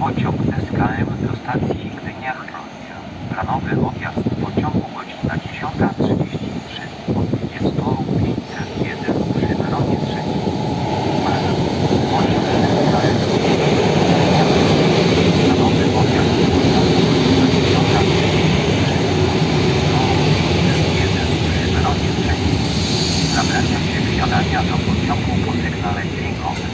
Pociąg SKM do stacji Gdynia-Chronia. Planowy odjazd pociągu godzina 10:33 od 20501 przy peronie 3. Pociąg SKM do planowy odjazd pociągu godzina 10:33 przy peronie 3. Zabrania się wsiadania do pociągu po sygnale dźwiękowym.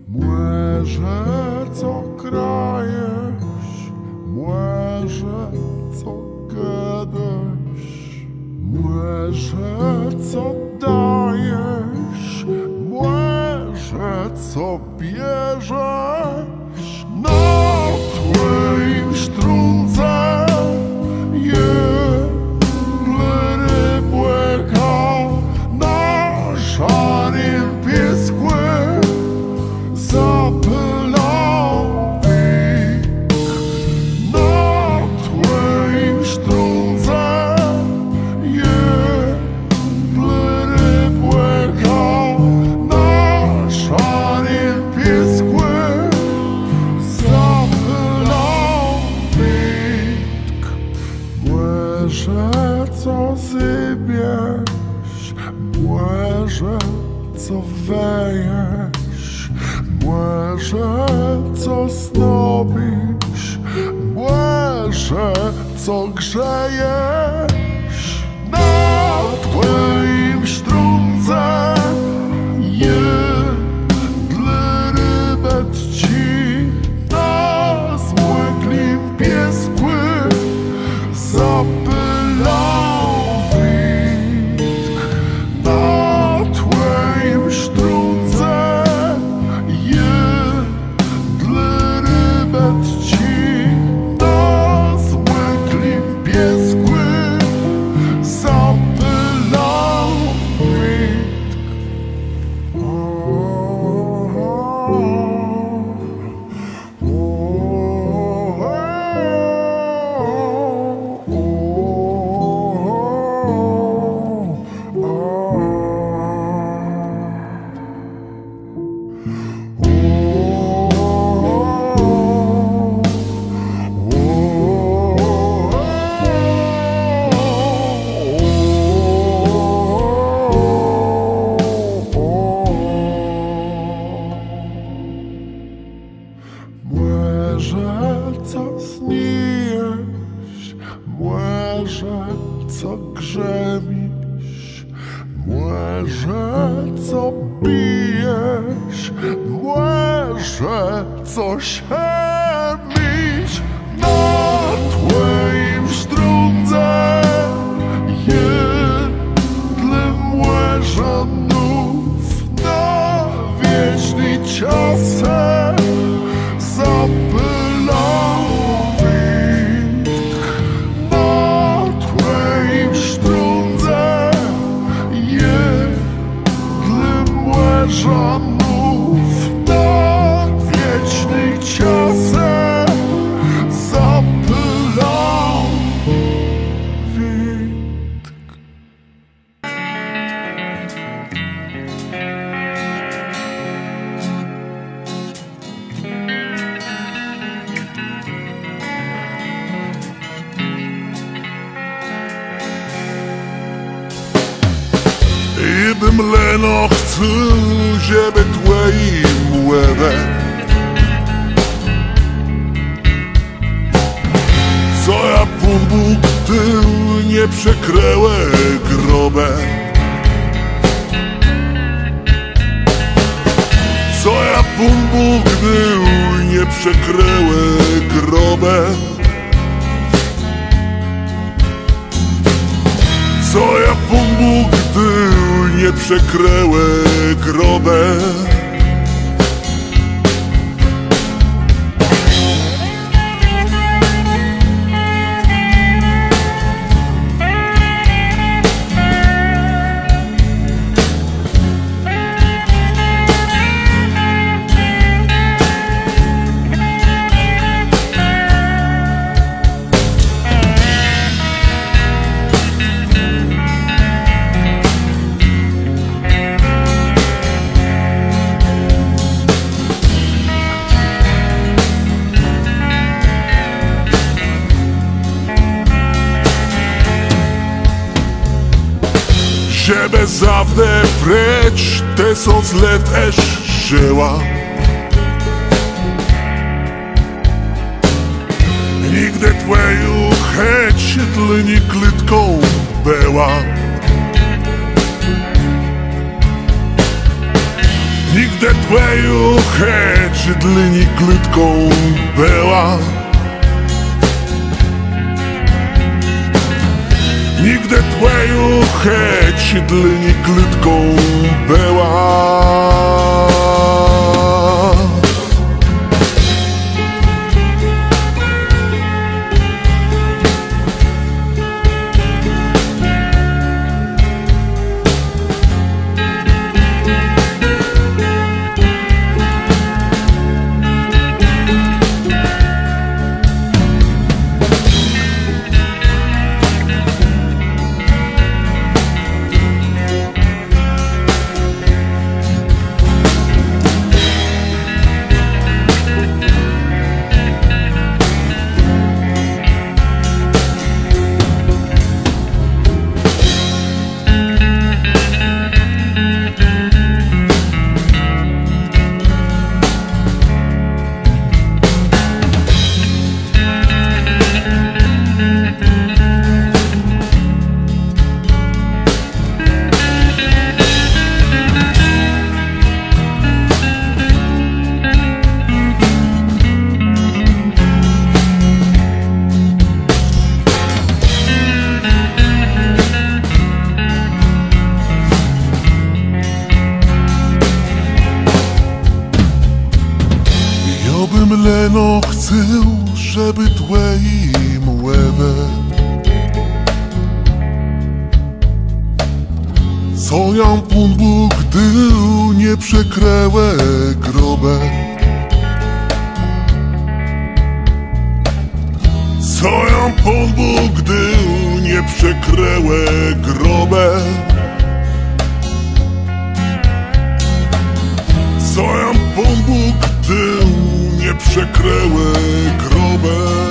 Młeże, co krajesz, młeże, co gadasz, młeże, co dajesz, młeże, co bierzesz na twoim sztrundze. Jedle rybłeka na szarym pieskły zapylał wik na twoim sztrundze. Jedle rybłeka na szarym pieskły zapylał wik. Młeże, co zybiesz, młeże, co wejesz, młeże, co snobisz, młeże, co grzejesz na twoim sztrundze. Jedle rybet ci na zmłyklim pieskły zapylał wik na twoim sztrundze. Jedle rybet ci na zmłyklim pieskły zapylał wik. Młeże, co snijesz, młeże, co grzemisz, młeże, co bijesz, młeże, co siemisz na twoim sztrundze. Jedle młeżonów na wiecznej ciasce zapylał wik na twoim sztrundze. Jedle młeżonów na wiecznej ciasce zapylał wik. I bym leno chcę, żeby twoim łebem co ja Bóg ty nie przekręłe grobem, co ja Bóg był nie przekręłe grobem, co ja nie przekręłe grobę. Že bezávne preč, te som zlet eš žela. Nigde tvoju cheč dlni klitkou byla. Nigde tvoju cheč dlni klitkou byla. Nigde tvoju cheč dlni klitkou byla. Leno chcę, żeby twoim łebem co ją Pan Bóg, gdy nie przekręłe grobę. Co ją Pan Bóg, gdy nie przekręłe grobę. Co ją Pan Bóg, gdy nie przekręłe grobę.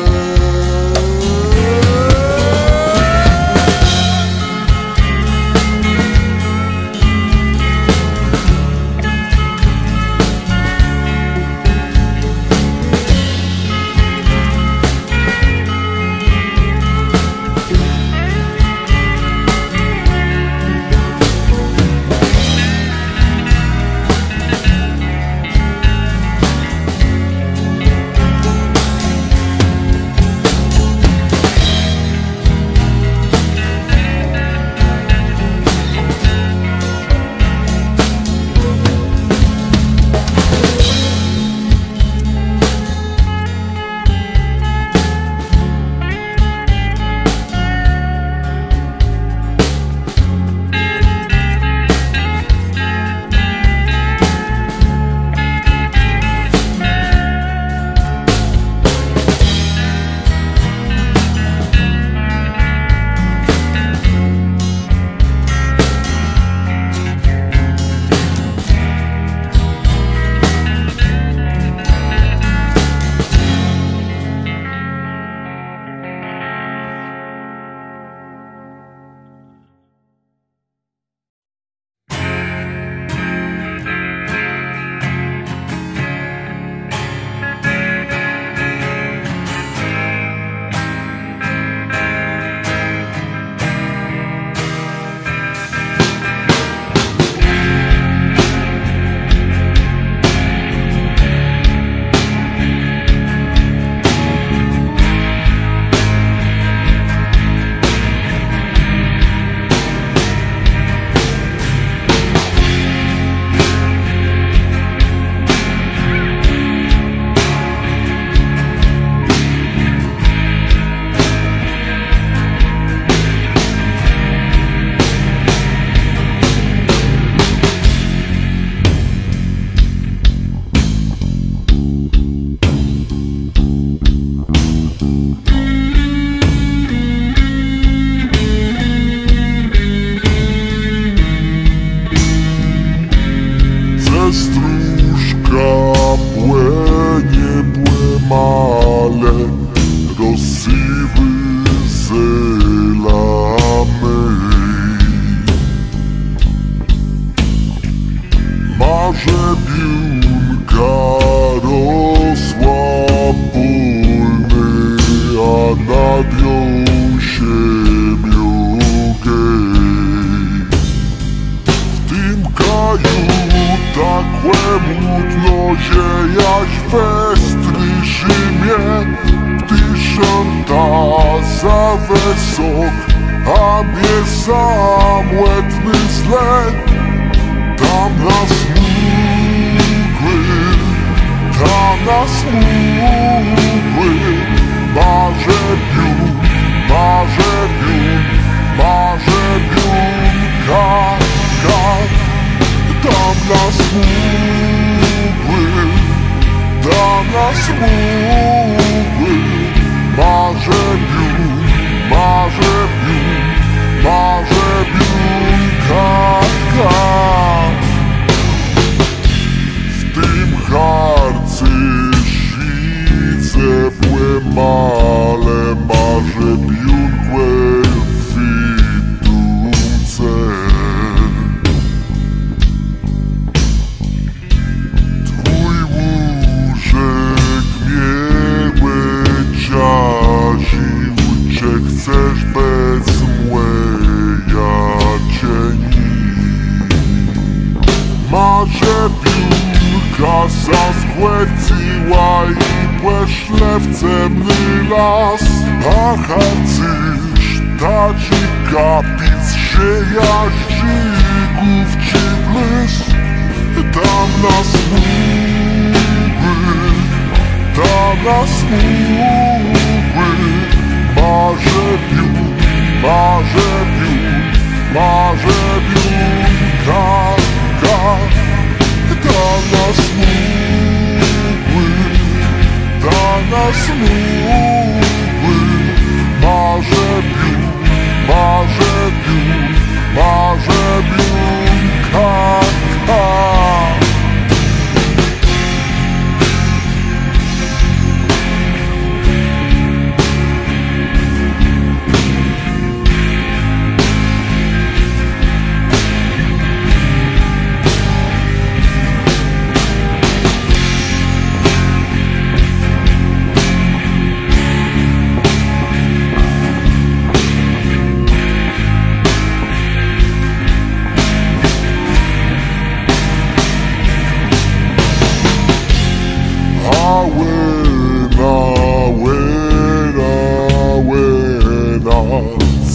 nad nią ziemią gej. W tym kraju takłe młódno ziejaś westry Rzymie, tyszą ta za wysok, a mnie sam łetny zle. Tam nas mgły, tam nas mgły, marzę piun, kat. Tam nas mgły, marzę piun, kat. W tym harcerzyce błemale marzę piunkłe widumce. Twój łóżek mnie łyciaził, czy chcesz bez młeja cieni. Marzę piórka zaschłeciła i płeszle w ciemny las, a harcerz taci kapic szyjaździgów ci błysk. Tam nas mgły, marzę piun, kat. Tam nas mgły, marzę piun, kat.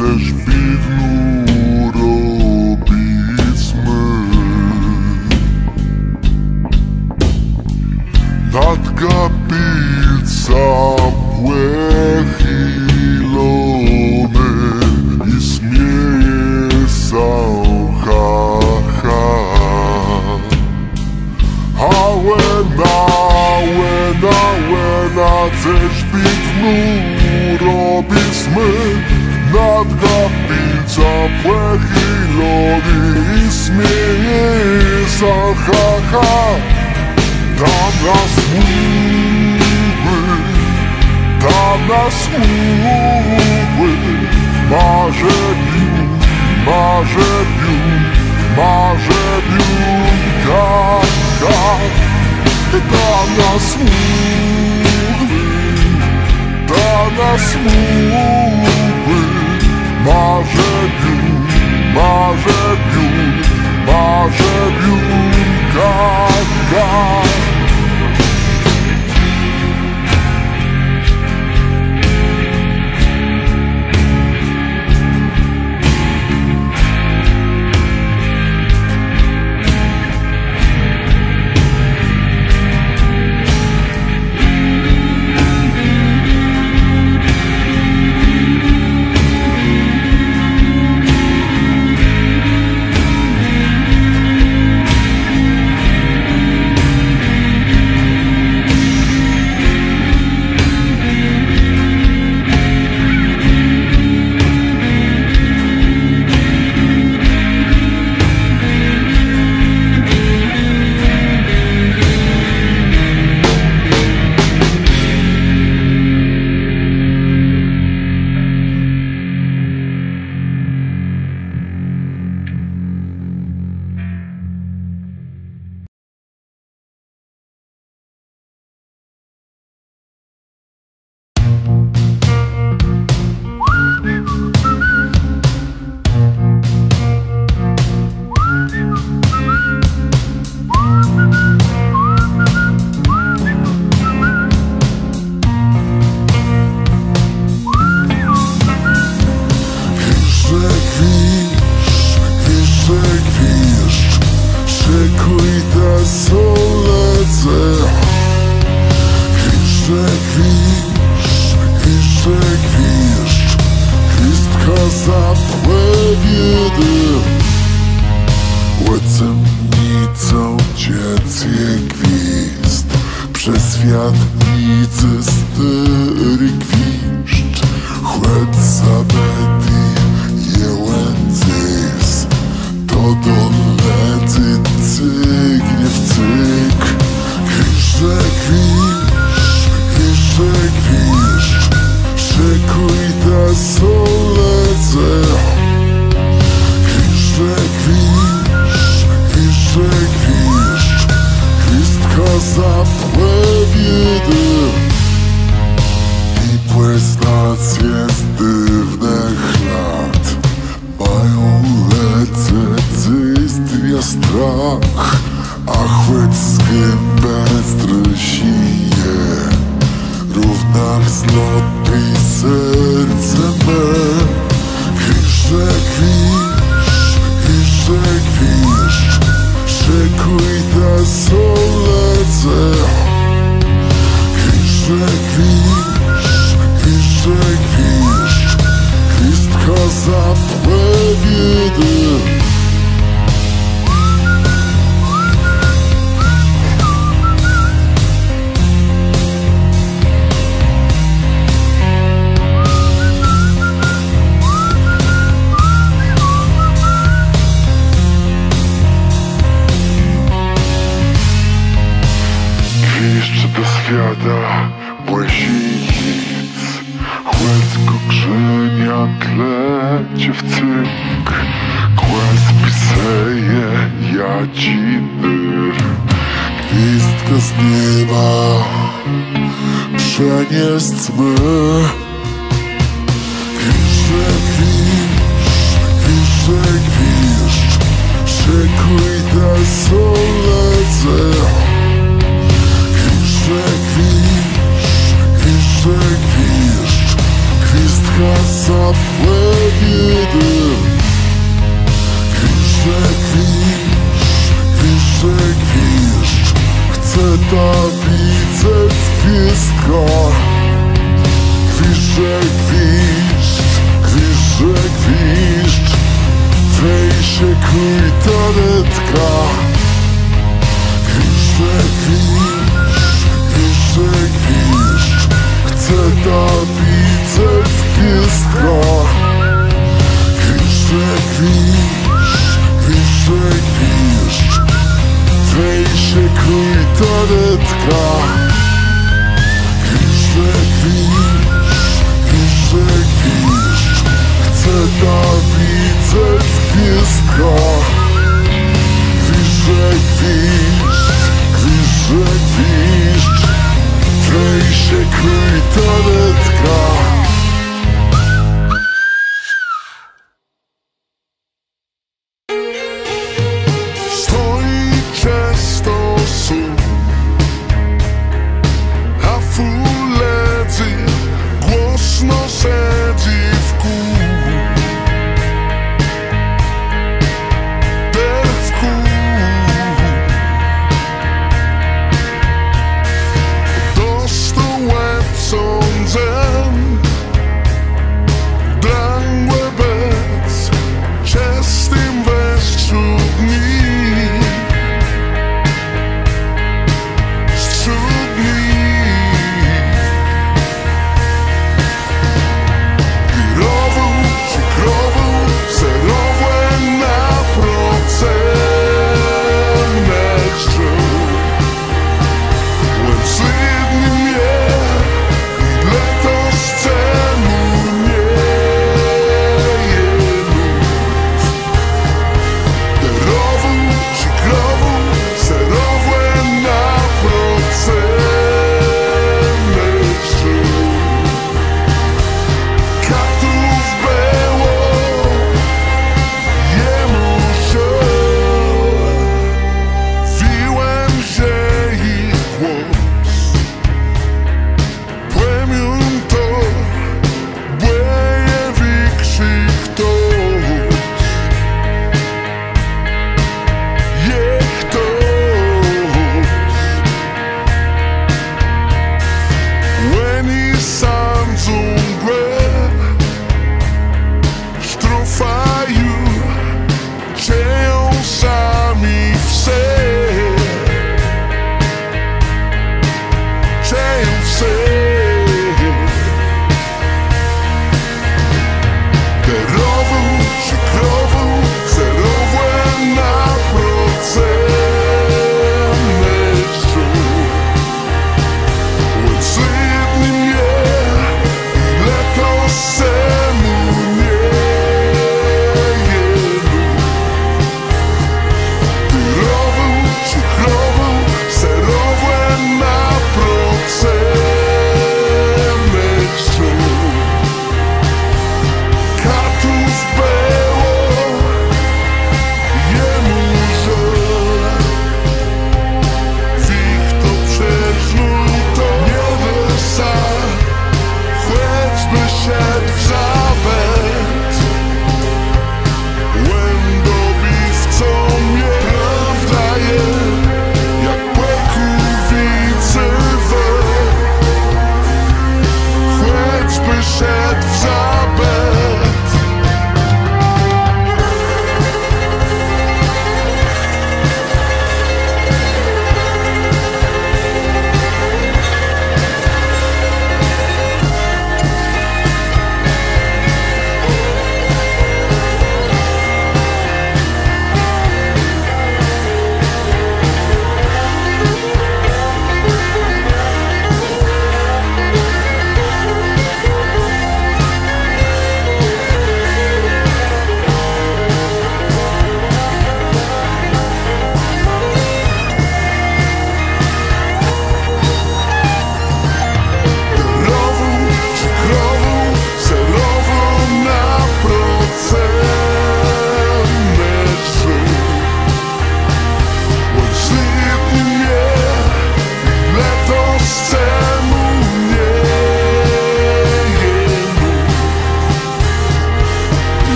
Ze szpidnu robizmy nad kapilca płechilony i śmieje się, ha, ha. A łena ze szpidnu robizmy nad kapilca płechilony i śmieje się, ha, ha. Tam nas mgły, marzę piun, kat. Tam nas mgły, marzę piun, kat. Przez wiatnicy styry gwiszcz, chłed zabety jełęcys, to dolety cygnie w cyk. Gwiszcze gwiszcz, gwiszcze gwiszcz, szykuj te solece. Gwiszcze gwiszcz, gwiszcze gwiszcz, gwizdka zapłewiedy. Nipłe stacje z dywnych lat mają lece cystnia strach, a chłeckie beztrysije równach zloty i serce me. Gwiszcze gwiszcz, gwiszcze gwiszcz, szykuj te solece. Gwiszcze gwiszcz, gwiszcze gwiszcz, gwizdka zapłewiedy. Gwiszcz do świata błęsinic, chłecko grzenia tlecie w cynk, kłęs piseje jadziny. Gwizdka z nieba przenieśmy. Gwiszcze gwiszcz, gwiszcze gwiszcz, szykuj te solece. Gwiszcze gwiszcz, gwiszcze gwiszcz, gwizdka zapłewiedy. Gwiszcze gwiszcz, gwiszcze gwiszcz, chcę tablice z gwizdka. Gwiszcze gwiszcz, gwiszcze gwiszcz, wej się kuj tanetka.